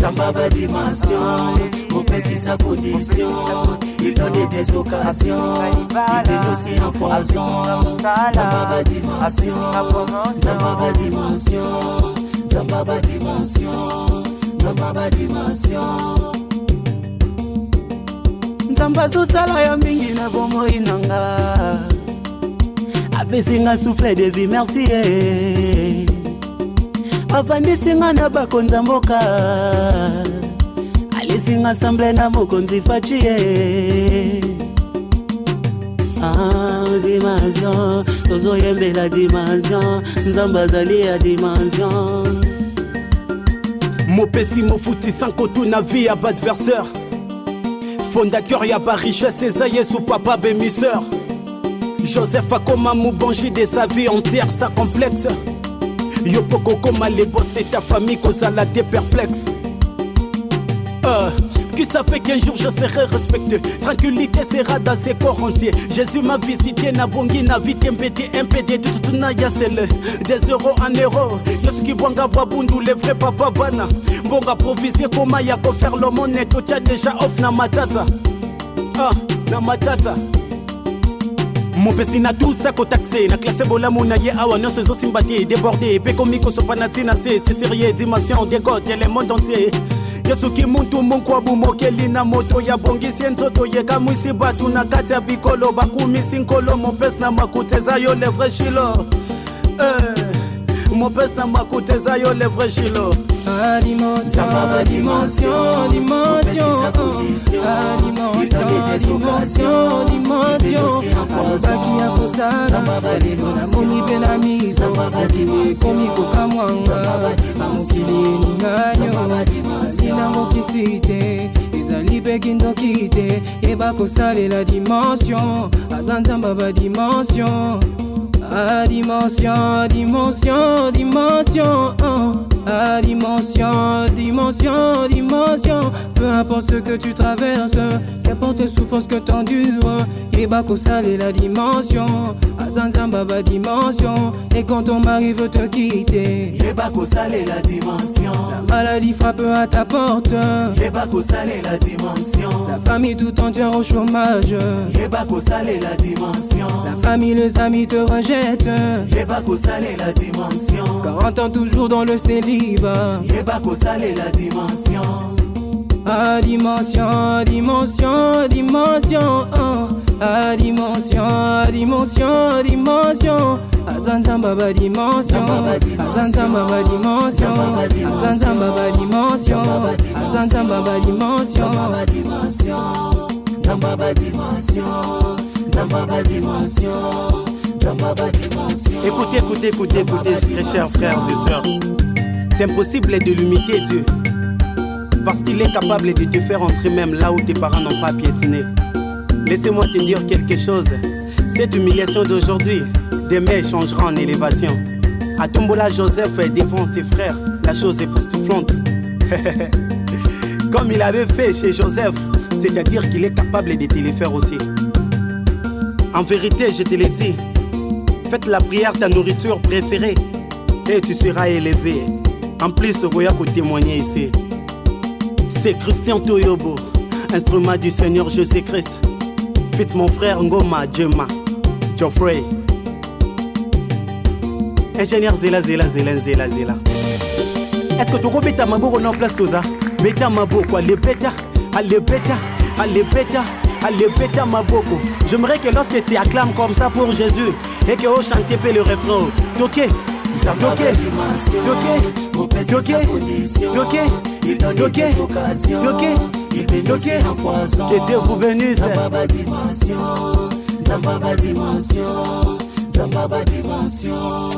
Zamba dimension, mon père c'est sa condition. Il donne des occasions, il donne aussi un poison. Zamba dimension, Zamba dimension, Zamba dimension, Zamba dimension. Zamba sala ya mingi na bomo inanga. Abesinga souffle de vie, merci. Avandisinga na bakonza mboka. Alisinga semble na mokonzi fachie. Dimension, tozo yembe la dimension. Nzamba zali ya dimension. Mopesi mofuti sans koto na vie à bas adversaire. Fondateur y'a pas richesse, Esaïe sous papa bémisseur. Joseph a comme un moubanji de sa vie entière, ça complexe. Yopoko comme les boss de ta famille, cause à la té perplexe. Qui ça fait qu'un jour je serai respecté. Tranquillité sera dans ses corps entiers. Jésus m'a visité, na bongi, na vite, MPD, tout na yasele. Des euros en euros. Yosuki Bwanga Babundu, les vrais papa bana. Mbonga provisé, comment y'a qu'à faire le monnaie. Tocha déjà off na matata. Na matata. Mon pesi na tout ça ko taxé. Na classé bola mona ye awa non se zo sympathie. Débordé, pécomico sopanatina c'est sérieux. Dimension décote, le monde entier. Yesuki muntu munkwabu mokelina moto ya bongisi ntoto yeka mwisi batu na kati ya bikolo bakumisi nkolo mopes na makuteza yo le vrai chilo mopes na makuteza yo le vrai chilo. Zamba dimension, dimension, dimension, dimension. Abaki ya kosala, alelo na moni bela miso. Atime komiko kamwanga, amukili ninganyo. Asina mokisite, ezali pekindo kite. Eba kosale la dimension, azanzamba ba dimension. Dimension, dimension, dimension. Dimension, dimension, dimension. Peu importe ce que tu traverses, qu'importe les souffrances que t'endures. Ebako sale la dimension, Azanzamba ba dimension. Et quand ton mari veut te quitter, Ebako sale la dimension. La maladie frappe à ta porte, Ebako sale la dimension. La famille tout entière au chômage, Ebako sale la dimension. La famille, les amis te rejettent, Ebako sale la dimension. 40 ans toujours dans le célibat, Ebako sale la dimension. Dimension, dimension, dimension. Dimension, dimension, dimension. Azanzamba ba dimension, Azanzamba ba dimension, Azanzamba ba dimension, Azanzamba ba dimension, Zamba ba dimension, Zamba ba dimension, Zamba ba dimension. Écoutez, très chers frères et sœurs. C'est impossible de limiter Dieu, parce qu'il est capable de te faire entrer même là où tes parents n'ont pas piétiné. Laissez-moi te dire quelque chose. Cette humiliation d'aujourd'hui, demain changera en élévation. À Tombola, Joseph défend ses frères. La chose est époustouflante. Comme il avait fait chez Joseph, c'est-à-dire qu'il est capable de te les faire aussi. En vérité, je te l'ai dit, faites la prière ta nourriture préférée et tu seras élevé. En plus, Roya peut témoigner ici. C'est Christian Toyobo, instrument du Seigneur Jésus-Christ. Fit mon frère Ngoma Djema, Geoffrey. Ingénieur Zela. Est-ce que tu peux mettre ma boue en place tout ça? Beta ma boue quoi, les bêta, allez bêta ma boko. J'aimerais que lorsque tu acclames comme ça pour Jésus et que vous chantez le refrain, toquez. Que Dieu vous bénisse. Zamba dimension, Zamba dimension, Zamba dimension.